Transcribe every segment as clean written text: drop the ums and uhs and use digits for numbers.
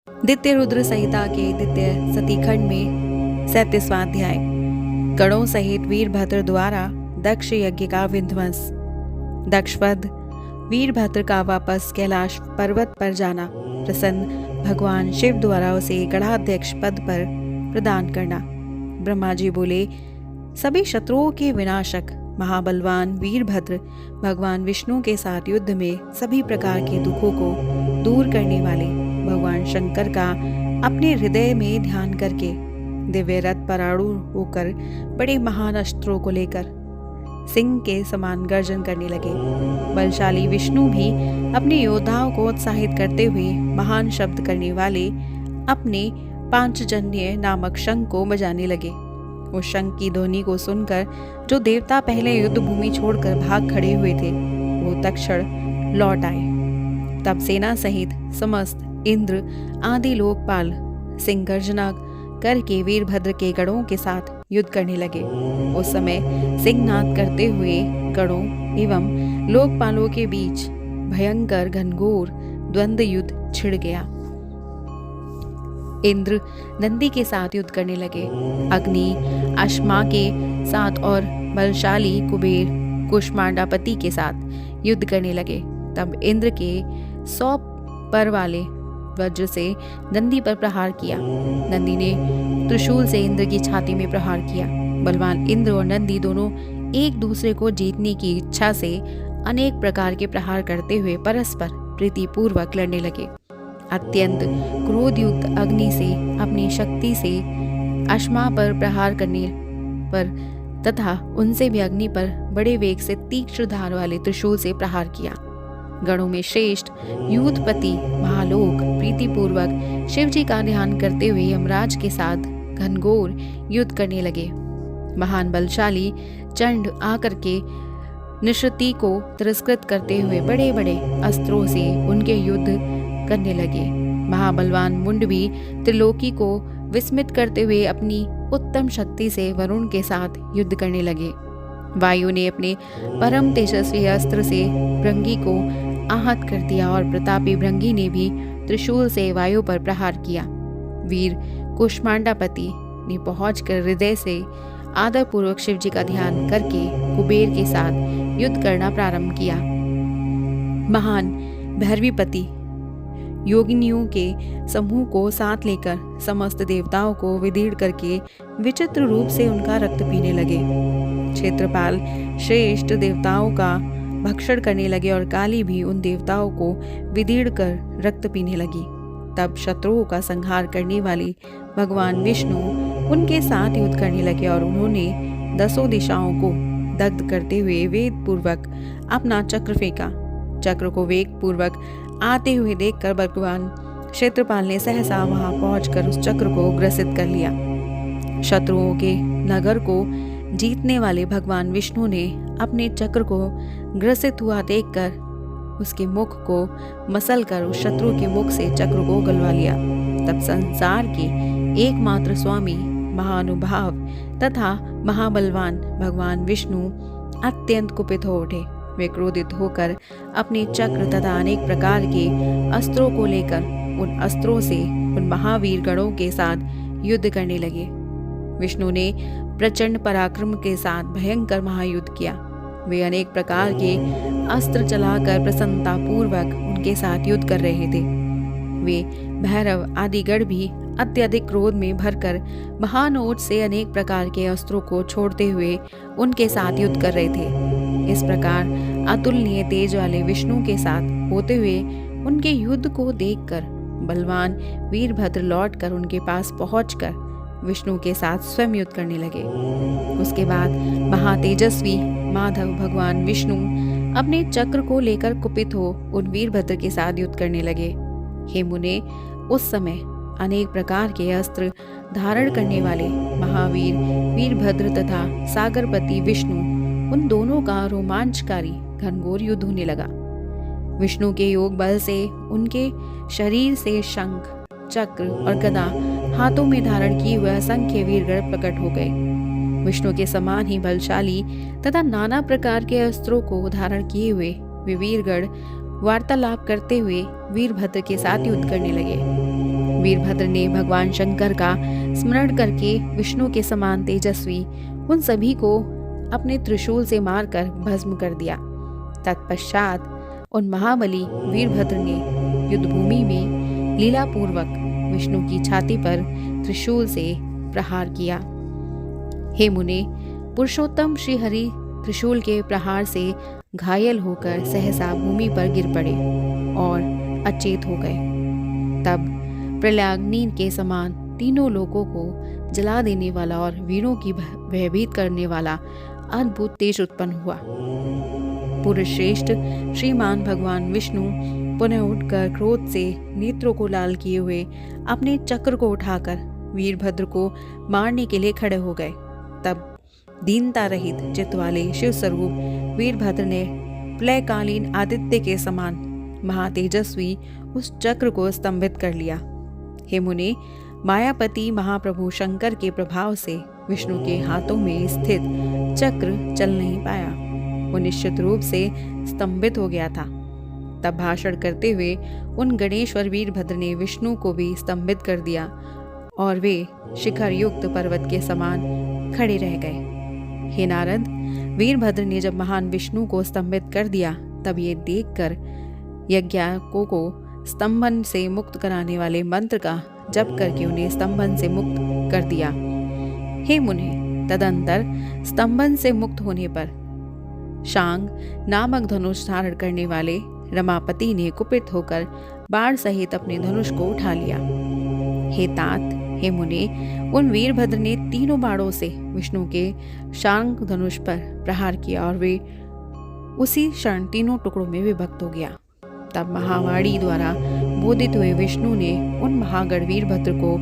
द्वितीय रुद्र संहिता के द्वितीय सतीखंड में 37वां अध्याय। गणों सहित वीरभद्र द्वारा दक्ष यज्ञ का विध्वंस। दक्षवध वीरभद्र का वापस कैलाश पर्वत पर जाना, प्रसन्न भगवान शिव द्वारा उसे गणाध्यक्ष पद पर प्रदान करना। ब्रह्मा जी बोले, सभी शत्रुओं के विनाशक महाबलवान वीरभद्र भगवान विष्णु के साथ युद्ध में सभी प्रकार के दुखों को दूर करने वाले भगवान शंकर का अपने हृदय में ध्यान करके दिव्य रथ पर आरूढ़ होकर बड़े महान अस्त्रों को लेकर सिंह के समान गर्जन करने लगे। बलशाली विष्णु भी अपने योद्धाओं को उत्साहित करते हुए महान शब्द करने वाले अपने पांचजन्य नामक शंख को बजाने लगे। उस शंख की ध्वनि को सुनकर जो देवता पहले युद्ध भूमि छोड़कर भाग खड़े हुए थे वो तत्क्षण लौट आए। तब सेना सहित समस्त इंद्र आदि लोकपाल सिंह गर्जना करके वीरभद्र के गणों के साथ युद्ध करने लगे। उस समय सिंहनाद करते हुए गणों एवं लोकपालों के बीच भयंकर घनघोर द्वंद्व युद्ध छिड़ गया। इंद्र नंदी के साथ युद्ध करने लगे, अग्नि अश्मा के साथ और बलशाली कुबेर कुष्मांडापति के साथ युद्ध करने लगे। तब इंद्र के 100 पर वाले वज्र से नंदी पर प्रहार किया। नंदी ने त्रिशूल से इंद्र की छाती में प्रहार किया। बलवान इंद्र और नंदी दोनों एक दूसरे को जीतने की इच्छा से अनेक प्रकार के प्रहार करते हुए परस्पर प्रीतिपूर्वक लड़ने लगे। अत्यंत क्रोधयुक्त अग्नि से अपनी शक्ति से अश्मा पर प्रहार करने पर तथा उनसे भी अग्नि पर बड़े वेग से तीक्ष्ण धार वाले त्रिशूल से प्रहार किया। गणों में श्रेष्ठ यूथपति महालोक प्रीतिपूर्वक शिव जी का ध्यान करते हुए यमराज के साथ घनघोर युद्ध करने लगे। महान बलशाली चंड आकर के निश्रुति को तिरस्कृत करते हुए बड़े बड़े अस्त्रों से उनके युद्ध करने लगे। महाबलवान मुंड भी त्रिलोकी को विस्मित करते हुए अपनी उत्तम शक्ति से वरुण के साथ युद्ध करने लगे। वायु ने अपने परम तेजस्वी अस्त्र से भृंगी को आहत कर दिया और प्रतापी भृंगी ने भी त्रिशूल से वायु पर प्रहार किया। वीर कुष्मांडापति ने पहुंचकर हृदय से आदरपूर्वक शिव जी का ध्यान करके कुबेर के साथ युद्ध करना प्रारंभ किया। महान भैरवीपति योगिनियों के समूह को साथ लेकर समस्त देवताओं को विदीर्ण करके विचित्र रूप से उनका रक्त पीने लगे। क्षेत्रपाल श्रेष्ठ देवताओं का भक्षण करने लगे और काली भी उन देवताओं को विदीर्ण कर रक्त पीने लगी। तब शत्रुओं का संहार करने वाली भगवान विष्णु उनके साथ युद्ध करने लगे और उन्होंने 10 दिशाओं को दग्ध करते हुए वेद पूर्वक अपना चक्र फेंका। चक्र को वेग पूर्वक आते हुए देखकर भगवान क्षेत्रपाल ने सहसा वहां पहुंचकर उस चक्र को ग्रसित कर लिया। शत्रुओं के नगर को जीतने वाले भगवान विष्णु ने अपने चक्र को ग्रसित हुआ देखकर उसके मुख को मसलकर उस शत्रु के मुख से चक्र को गलवा लिया। तब संसार के एकमात्र स्वामी महानुभाव तथा महाबलवान भगवान विष्णु अत्यंत कुपित हो उठे। वे क्रोधित होकर अपने चक्र तथा अनेक प्रकार के अस्त्रों को लेकर उन अस्त्रों से उन महावीर गणों के साथ युद्ध करने लगे। विष्णु ने प्रचंड पराक्रम के साथ भयंकर महायुद्ध किया। वे अनेक प्रकार के अस्त्र चलाकर प्रसन्नता पूर्वक उनके साथ युद्ध कर रहे थे। वे भैरव आदि गण भी अत्यधिक क्रोध में भरकर महान ओज से अनेक प्रकार के अस्त्रों को छोड़ते हुए उनके साथ युद्ध कर रहे थे। इस प्रकार अतुलनीय तेज वाले विष्णु के साथ होते हुए उनके युद्ध को देखकर बलवान वीरभद्र लौटकर उनके पास पहुंचकर विष्णु के साथ स्वयं युद्ध करने लगे। उसके बाद महातेजस्वी माधव भगवान विष्णु अपने चक्र को लेकर कुपित हो उन वीरभद्र के साथ युद्ध करने लगे। हे मुने, उस समय अनेक प्रकार के अस्त्र धारण करने वाले महावीर वीरभद्र तथा सागरपति विष्णु उन दोनों का रोमांचकारी घनघोर युद्ध होने लगा। विष्णु के योग बल से उनके शरीर से शंख, चक्र और गदा हाथों में धारण किए हुए असंख्य वीरगण प्रकट हो गए। विष्णु के समान ही बलशाली तथा नाना प्रकार के अस्त्रों को धारण किए हुए वे वीरगण वार्तालाप करते हुए वीरभद्र के साथ युद्ध करने लगे। वीरभद्र ने भगवान शंकर का स्मरण करके विष्णु के समान तेजस्वी उन सभी को अपने त्रिशूल से मारकर भस्म कर दिया। तत्पश्चात उन महाबली वीरभद्र ने युद्धभूमि में लीलापूर्वक विष्णु की छाती पर त्रिशूल से प्रहार किया। हे मुने, पुरुषोत्तम श्री हरि त्रिशूल के प्रहार से घायल होकर सहसा भूमि पर गिर पड़े और अचेत हो गए। तब प्रलयाग्नि के समान तीनों लोगों को जला देने वाला और वीरों की भयभीत करने वाला अद्भुत तेज उत्पन्न हुआ। पुरुष श्रेष्ठ श्रीमान भगवान विष्णु पुनः उठकर क्रोध से नेत्रों को लाल किए हुए अपने चक्र को उठाकर वीरभद्र को मारने के लिए खड़े हो गए। तब दीनता रहित चित्त वाले शिव स्वरूप वीरभद्र ने प्रलयकालीन आदित्य के समान महातेजस्वी उस चक्र को स्तंभित कर लिया। हे मुने, मायापति महाप्रभु शंकर के प्रभाव से विष्णु के हाथों में स्थित चक्र चल नहीं पाया, वो निश्चित रूप से स्तंभित हो गया था। तब भाषण करते हुए उन गणेश्वर वीरभद्र ने विष्णु को भी स्तंभित कर दिया और वे शिखर युक्त पर्वत के समान खड़े रह गए। हे नारद, वीरभद्र ने जब महान विष्णु को स्तंभित कर दिया तब ये देखकर यज्ञाकों को स्तंभन से मुक्त कराने वाले मंत्र का जप करके उन्हें स्तंभन से मुक्त कर दिया। हे मुने, तदंतर स्तंभन से मुक्त होने पर शांग नामक धनुष धारण करने वाले रमापति ने कुपित होकर बाण सहित अपने धनुष को उठा लिया। हे तात, हे मुने, उन वीरभद्र ने तीनों बाणों से विष्णु के शांग धनुष पर प्रहार किया और वे उसी क्षण तीनों टुकड़ों में विभक्त हो गया। तब महावाणी द्वारा बोधित हुए विष्णु ने उन महागढ़ वीरभद्र को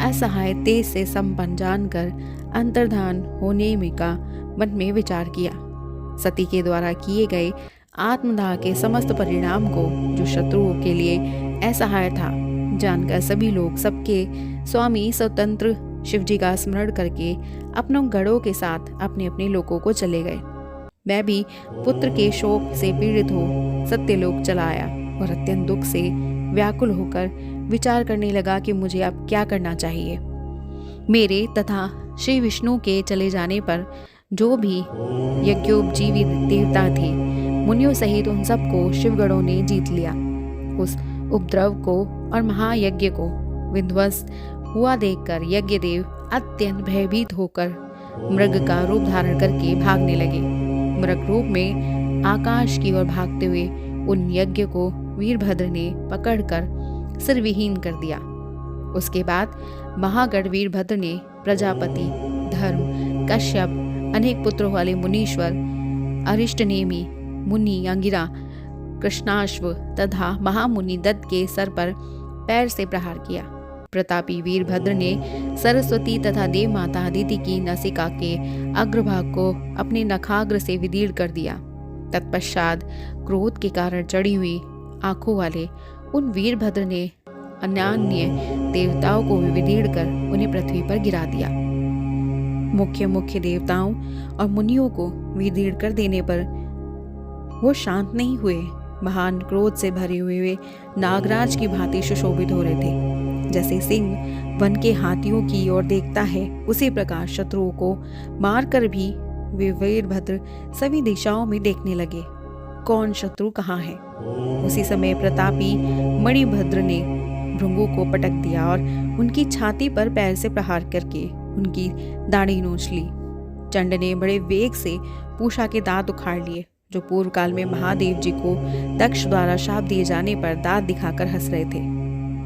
असहाय तेज से संपन्न जानकर अंतर्धान होने में का मन में विचार किया। सती के द्वारा किए गए आत्मदाह के समस्त परिणाम को, जो शत्रुओं के लिए असहाय था, जानकर सभी लोग सबके स्वामी स्वतंत्र शिवजी का स्मरण करके अपनों गढ़ों के साथ अपने अपने लोकों को चले गए। मैं भी पुत्र के शोक से पीड़ित हो सत्यलोक चला आया और अत्यंत दुख से व्याकुल होकर विचार करने लगा कि मुझे अब क्या करना चाहिए। मेरे तथा श्री विष्णु के चले जाने पर जो भी यज्ञोपजीवित देवता थे, मुनियों सहित उन सबको शिवगणों ने जीत लिया। उस उपद्रव को और महायज्ञ को विध्वंस हुआ देखकर यज्ञदेव अत्यंत भयभीत होकर मृग का रूप धारण करके भागने लगे। मृग रूप में आकाश की ओर भागते हुए उन यज्ञ को वीरभद्र ने पकड़कर सिरविहीन कर दिया। उसके बाद महागढ़ वीरभद्र ने प्रजापति, धर्म, कश्यप, अनेक पुत्रों वाले मुनीश्वर, अरिष्टनेमी मुनि अंगिरा, कृष्णाश्व तथा महामुनि दत्त के सर पर पैर से प्रहार किया। प्रतापी वीरभद्र ने सरस्वती तथा देव माता अदिति की नासिका के अग्रभाग को अपने नखाग्र से विदीर्ण कर दिया। तत्पश्चात क्रोध के कारण चढ़ी हुई आंखों वाले उन वीरभद्र ने अन्यान्य देवताओं को विदीर्ण कर उन्हें पृथ्वी पर गिरा दिया। मुख्य देवताओं और मुनियों को विदीर्ण कर देने पर वो शांत नहीं हुए। महान क्रोध से भरे हुए वे नागराज की भांति सुशोभित हो रहे थे। जैसे सिंह वन के हाथियों की ओर देखता है, उसी प्रकार शत्रुओं को मारकर भी वे वीरभद्र सभी दिशाओं में देखने लगे, कौन शत्रु कहाँ है। उसी समय प्रतापी मणिभद्र ने भृंगु को पटक दिया और उनकी छाती पर पैर से प्रहार करके उनकी दाढ़ी नोच ली। चंड ने बड़े वेग से पूषा के दांत उखाड़ लिए, जो पूर्व काल में महादेव जी को दक्ष द्वारा शाप दिए जाने पर दांत दिखाकर हंस रहे थे।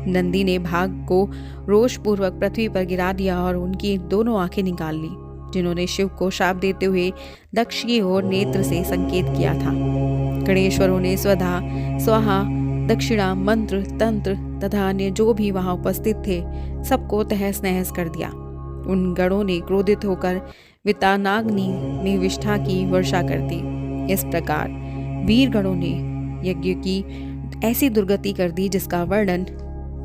नंदी ने भाग को रोषपूर्वक पृथ्वी पर गिरा दिया और उनकी दोनों आंखें निकाल ली, जिन्होंने शिव को शाप देते हुए दक्ष की ओर नेत्र से संकेत किया था। गणेश्वरों ने स्वधा, स्वाहा, दक्षिणा, मंत्र, तंत्र तथा अन्य जो भी वहां उपस्थित थे सबको तहस नहस कर दिया। उन गणों ने क्रोधित होकर वितानाग्नि में विष्ठा की वर्षा कर दी। इस प्रकार वीर गणों ने यज्ञ की ऐसी दुर्गति कर दी जिसका वर्णन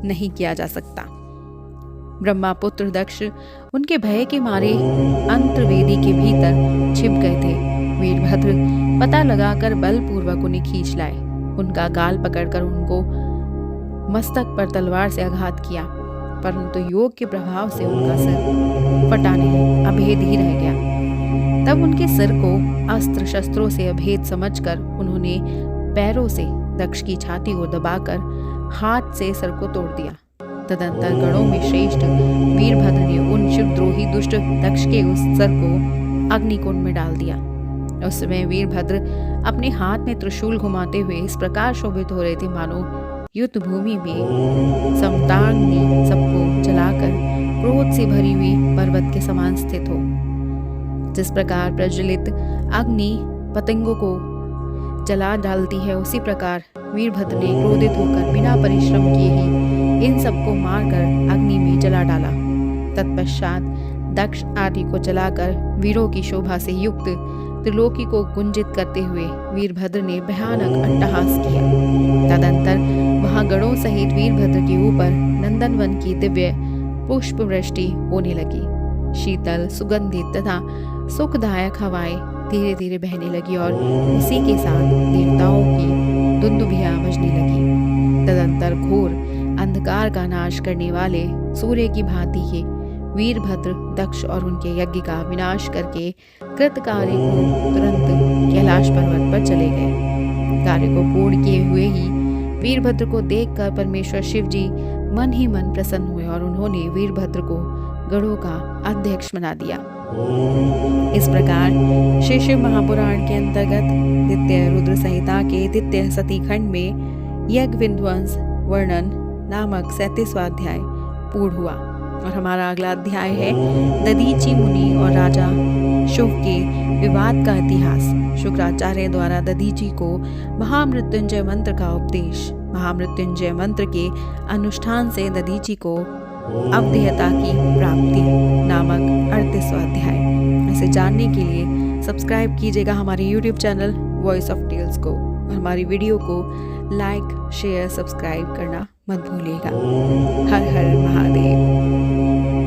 नहीं किया जा सकता। ब्रह्मापुत्र दक्ष उनके भय के मारे अंतर्वेदी के भीतर छिप गए थे। वीरभद्र पता लगाकर बलपूर्वक उन्हें खींच लाए। उनका गाल पकड़कर उनको मस्तक पर तलवार से आघात किया। परंतु योग के प्रभाव से उनका सिर फटा नहीं, अभेद ही रह गया। तब उनके सिर को अस्त्र शस्त्रों से अभेद समझकर उन्होंने पैरों से दक्ष की छाती को दबाकर हाथ से सिर को तोड़ दिया। तदंतर गणों में श्रेष्ठ वीरभद्र ने उन शिवद्रोही दुष्ट दक्ष के उस सिर को अग्निकुंड में डाल दिया। उस समय वीरभद्र अपने हाथ में त्रिशूल घुमाते हुए इस प्रकार शोभित हो रहे थे मानो युद्ध भूमि में समताग्नि सबको जलाकर क्रोध से भरी हुई पर्वत के समान स्थित हो। जिस प्रकार प्रज्वलित अग्नि पतंगों को जला डालती है, उसी प्रकार वीरभद्र ने क्रोधित होकर बिना परिश्रम किए ही इन सबको मारकर अग्नि में जला डाला। तत्पश्चात दक्ष आदि को जलाकर वीरों की शोभा से युक्त त्रिलोकी को गुंजित करते हुए वीरभद्र ने भयानक अट्टहास किया। तदंतर वहां गणों सहित वीरभद्र के ऊपर नंदनवन की दिव्य पुष्प वृष्टि होने लगी। शीतल, सुगंधित तथा सुखदायक हवाएं धीरे धीरे बहने लगी और उसी के साथ देवताओं की दुंदुभियां बजने लगी। तदंतर घोर अंधकार का नाश करने वाले सूर्य की भांति के वीरभद्र दक्ष और उनके यज्ञ का विनाश करके कृतकार्य को तुरंत कैलाश पर्वत पर चले गए। कार्य को पूर्ण किए हुए ही वीरभद्र को देखकर परमेश्वर शिव जी मन ही मन प्रसन्न हुए और उन्होंने वीरभद्र को गणों का अध्यक्ष बना दिया। इस प्रकार श्री शिव महापुराण के अंतर्गत द्वितीय रुद्र संहिता के द्वितीय सती खंड में यज्ञ विध्वंस वर्णन नामक 37वां अध्याय पूर्ण हुआ। और हमारा अगला अध्याय है दधीची मुनि और राजा शुक के विवाद का इतिहास। शुक्राचार्य द्वारा दधीची को महामृत्युंजय मंत्र का उपदेश। महामृत्युंजय मंत्र के अनुष्ठान से दधीची को अवधेयता की प्राप्ति नामक 38वां अध्याय। इसे जानने के लिए सब्सक्राइब कीजिएगा हमारे YouTube channel voice of tales को और हमारी वीडियो को लाइक, शेयर, सब्सक्राइब करना मत भूलिएगा। हर हर महादेव।